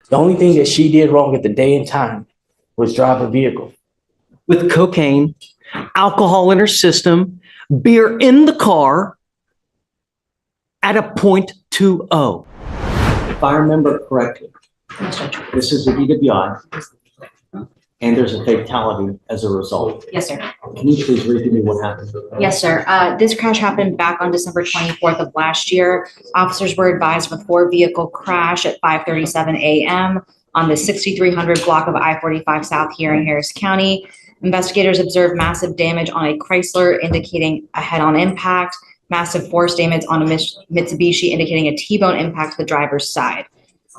The only thing that she did wrong at the day and time was drive a vehicle. With cocaine, alcohol in her system, beer in the car at a .20. If I remember correctly, this is a DUI, and there's a fatality as a result. Yes, sir. Can you please read to me what happened? Yes, sir. This crash happened back on December 24th of last year. Officers were advised of a four-vehicle crash at 5:37 a.m. on the 6300 block of I-45 South here in Harris County. Investigators observed massive damage on a Chrysler, indicating a head-on impact, massive force damage on a Mitsubishi, indicating a T-bone impact to the driver's side.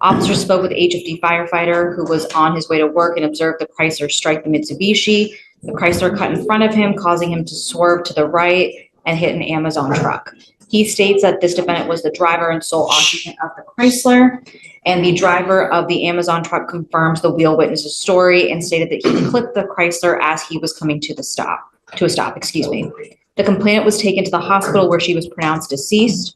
Officers spoke with the HFD firefighter who was on his way to work and observed the Chrysler strike the Mitsubishi. The Chrysler cut in front of him, causing him to swerve to the right and hit an Amazon truck. He states that this defendant was the driver and sole occupant of the Chrysler, and the driver of the Amazon truck confirms the wheel witness's story and stated that he clipped the Chrysler as he was coming to a stop. The complainant was taken to the hospital where she was pronounced deceased.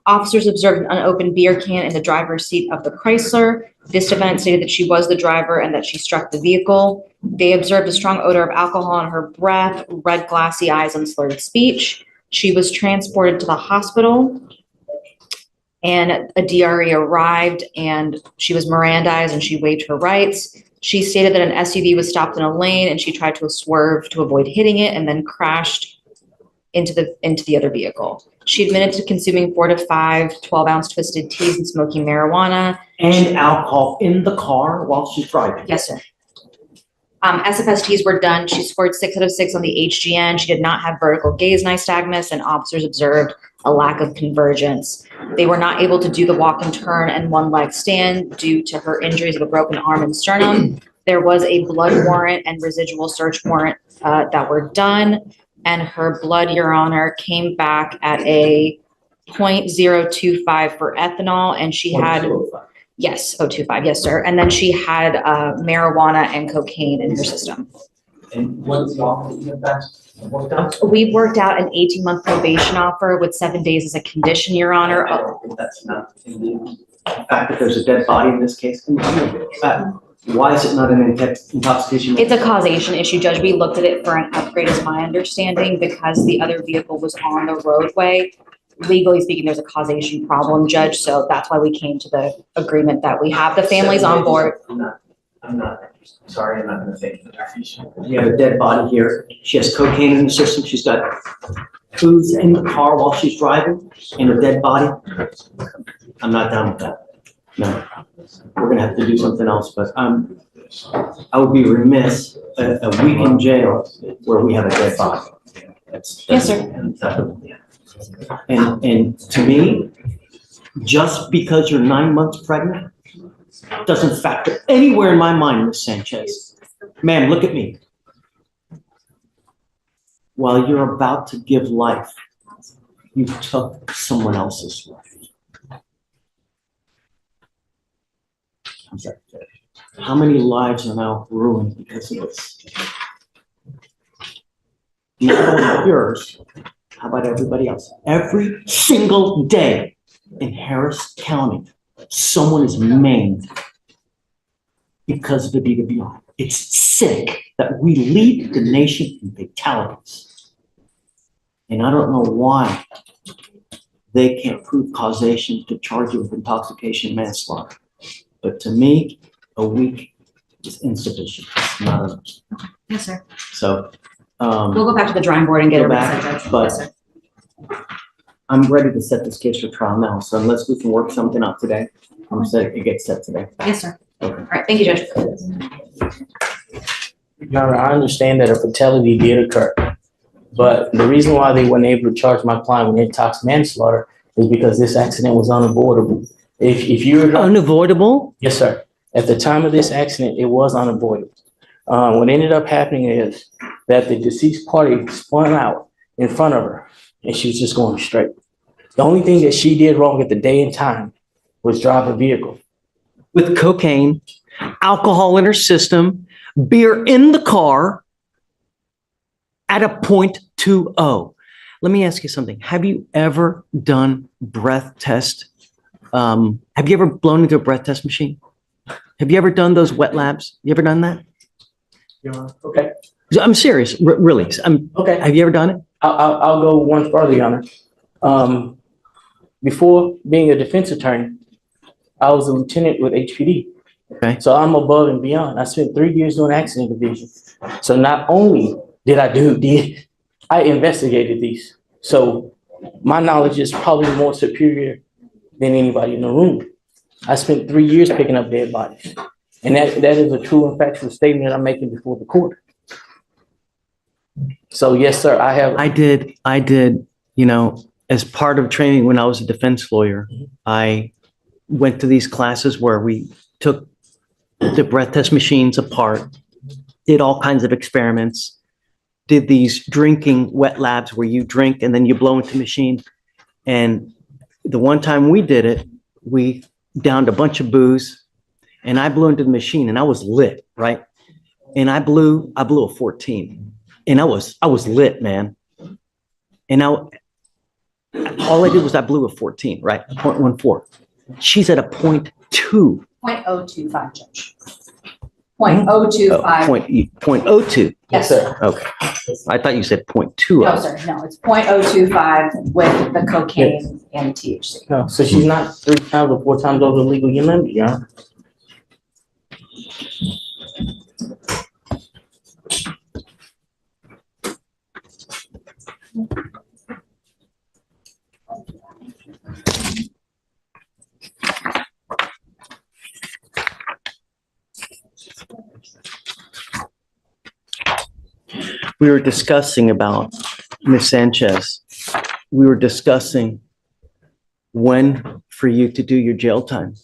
Officers observed an unopened beer can in the driver's seat of the Chrysler. This defendant stated that she was the driver and that she struck the vehicle. They observed a strong odor of alcohol on her breath, red glassy eyes, and slurred speech. She was transported to the hospital, and a DRE arrived, and she was Mirandized and she waived her rights. She stated that an SUV was stopped in a lane and she tried to swerve to avoid hitting it and then crashed into the other vehicle. She admitted to consuming 4 to 5 12-ounce twisted teas and smoking marijuana. And alcohol in the car while she's driving? Yes, sir. SFSTs were done. She scored 6 out of 6 on the HGN. She did not have vertical gaze nystagmus, and officers observed a lack of convergence. They were not able to do the walk and turn and one leg stand due to her injuries of a broken arm and sternum. There was a blood warrant and residual search warrant that were done, and her blood, Your Honor, came back at a .025 for ethanol, and she had, yes, 0.25, yes, sir. And then she had marijuana and cocaine in her system. And what's the offer you have worked out? We worked out an 18-month probation offer with 7 days as a condition, Your Honor. That's not in the fact that there's a dead body in this case. Why is it not an intoxication? It's a causation issue, Judge. We looked at it for an upgrade, is my understanding, because the other vehicle was on the roadway. Legally speaking, there's a causation problem, Judge, so that's why we came to the agreement that we have the families on board. I'm not sorry, I'm not gonna say it. You have a dead body here. She has cocaine in the system. She's got foods in the car while she's driving and a dead body. I'm not down with that. No, we're gonna have to do something else, but I would be remiss a week in jail where we have a dead body. Yes, sir. And to me, just because you're 9 months pregnant doesn't factor anywhere in my mind, Ms. Sanchez. Ma'am, look at me. While you're about to give life, you took someone else's life. How many lives are now ruined because of this? Not only yours, how about everybody else? Every single day in Harris County, someone is maimed because of the DUI. It's sick that we lead the nation in fatalities. And I don't know why they can't prove causation to charge you with intoxication manslaughter. But to me, a week is insufficient. It's not enough. Yes, sir. So We'll go back to the drawing board and get Go a back, reset, Judge. but- Yes, sir. I'm ready to set this case for trial now. So unless we can work something out today, I'm saying it gets set today. Yes, sir. Okay. All right, thank you, Judge. Your Honor, I understand that a fatality did occur, but the reason why they weren't able to charge my client with intox manslaughter is because this accident was unavoidable. If you're Unavoidable? yes, sir. At the time of this accident, it was unavoidable. What ended up happening is that the deceased party spun out in front of her, and she was just going straight. The only thing that she did wrong at the day and time was drive a vehicle. With cocaine, alcohol in her system, beer in the car at a .20. Let me ask you something. Have you ever done breath test? Have you ever blown into a breath test machine? Have you ever done those wet labs? You ever done that? Okay, I'm serious, really. okay. Have you ever done it? I'll go one further, Your Honor. Before being a defense attorney, I was a lieutenant with HPD. Okay. So I'm above and beyond. I spent 3 years doing accident division. So not only did I investigated these. So my knowledge is probably more superior than anybody in the room. I spent 3 years picking up dead bodies. And that is a true and factual statement I'm making before the court. So yes, sir, I have. I did, as part of training when I was a defense lawyer, I went to these classes where we took the breath test machines apart, did all kinds of experiments, did these drinking wet labs where you drink and then you blow into the machine. And the one time we did it, we downed a bunch of booze and I blew into the machine and I was lit, right? And I blew a 14 and I was lit, man. And all I did was I blew a 14, right? 0.14. She's at a 0.2. 0.025, Judge. 0.025. 0.02. Yes, sir. Okay. I thought you said 0.2. No, sir. No, it's 0.025 with the cocaine and THC. No, so she's not 3 times or 4 times over the legal limit, Your Honor. We were discussing about Ms. Sanchez. We were discussing when for you to do your jail time.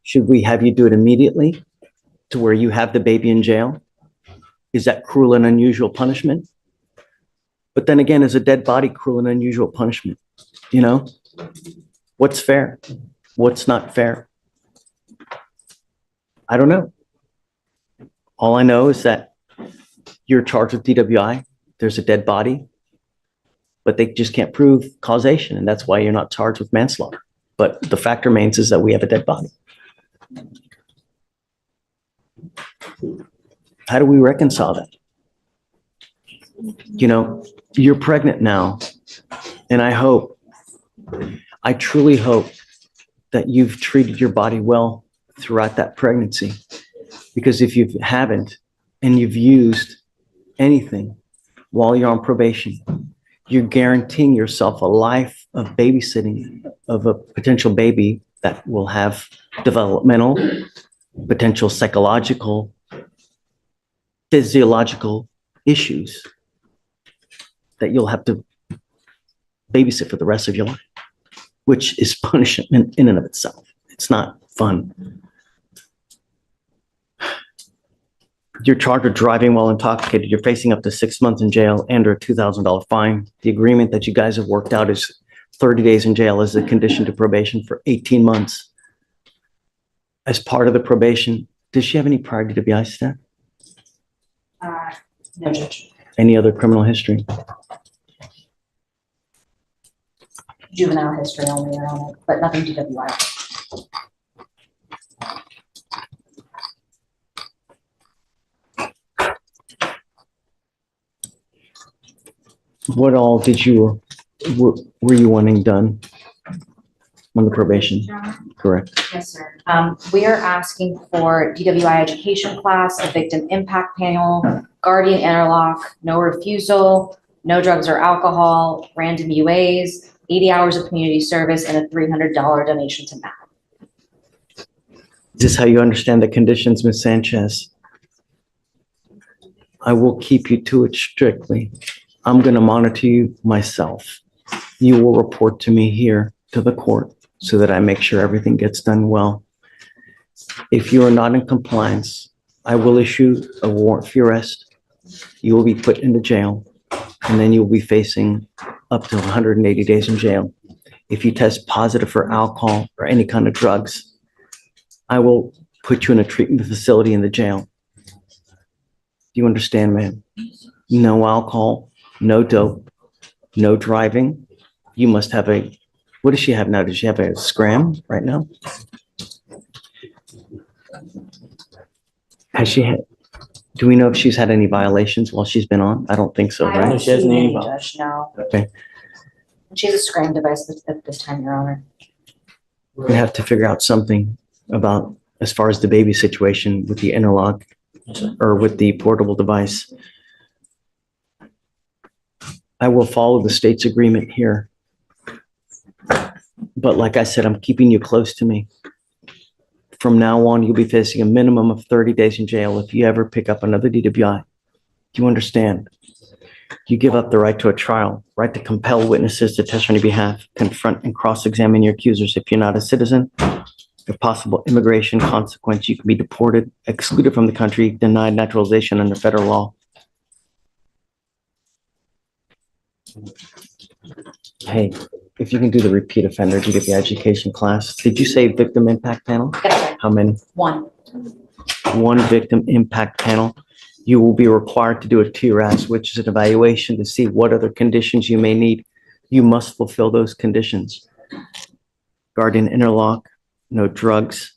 Should we have you do it immediately to where you have the baby in jail? Is that cruel and unusual punishment? But then again, is a dead body cruel and unusual punishment? What's fair? What's not fair? I don't know. All I know is that you're charged with DWI. There's a dead body, but they just can't prove causation. And that's why you're not charged with manslaughter. But the fact remains is that we have a dead body. How do we reconcile that? You're pregnant now. And I truly hope that you've treated your body well throughout that pregnancy. Because if you haven't, and you've used anything while you're on probation, you're guaranteeing yourself a life of babysitting of a potential baby that will have developmental, potential psychological, physiological issues that you'll have to babysit for the rest of your life, which is punishment in and of itself. It's not fun. You're charged with driving while intoxicated. You're facing up to 6 months in jail and or a $2,000 fine. The agreement that you guys have worked out is 30 days in jail as a condition to probation for 18 months. As part of the probation, does she have any prior DWI staff? No, Judge. Any other criminal history? Juvenile history only, Your Honor, but nothing DWI. What all were you wanting done on the probation? Correct. Yes, sir. We are asking for DWI education class, a victim impact panel, guardian interlock, no refusal, no drugs or alcohol, random UAs, 80 hours of community service, and a $300 donation to MAP. Is this how you understand the conditions, Ms. Sanchez? I will keep you to it strictly. I'm going to monitor you myself. You will report to me here to the court so that I make sure everything gets done well. If you are not in compliance, I will issue a warrant for your arrest. You will be put into jail, and then you'll be facing up to 180 days in jail. If you test positive for alcohol or any kind of drugs, I will put you in a treatment facility in the jail. Do you understand, ma'am? No alcohol, no dope, no driving. You must have what does she have now? Does she have a scram right now? Has she had, do we know if she's had any violations while she's been on? I don't think so, I right? don't She hasn't see any any, problem. Judge, no. Okay. She has a screen device at this time, Your Honor. We're gonna have to figure out something about, as far as the baby situation with the interlock Yes, sir. or with the portable device. I will follow the state's agreement here. But like I said, I'm keeping you close to me. From now on, you'll be facing a minimum of 30 days in jail if you ever pick up another DWI. Do you understand? You give up the right to a trial, right to compel witnesses to testify on your behalf, confront and cross-examine your accusers. If you're not a citizen, the possible immigration consequence, you can be deported, excluded from the country, denied naturalization under federal law. Hey, if you can do the repeat offender to get the education class. Did you say victim impact panel? That's right. How many? One. One victim impact panel. You will be required to do a TRAS, which is an evaluation to see what other conditions you may need. You must fulfill those conditions. Guardian interlock, no drugs,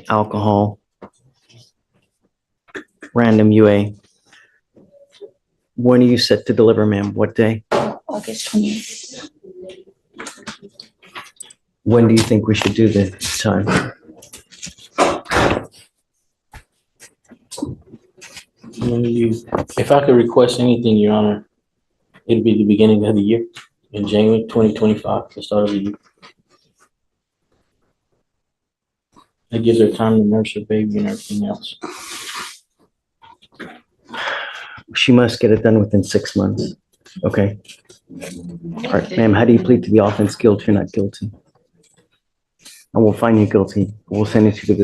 alcohol, random UA. When are you set to deliver, ma'am? What day? August 28th. When do you think we should do the time? If I could request anything, Your Honor, it'd be the beginning of the year, in January 2025, the start of the year. That gives her time to nurse her baby and everything else. She must get it done within 6 months. Okay. All right, ma'am, how do you plead to the offense guilty or not guilty? I will find you guilty. We'll send it to the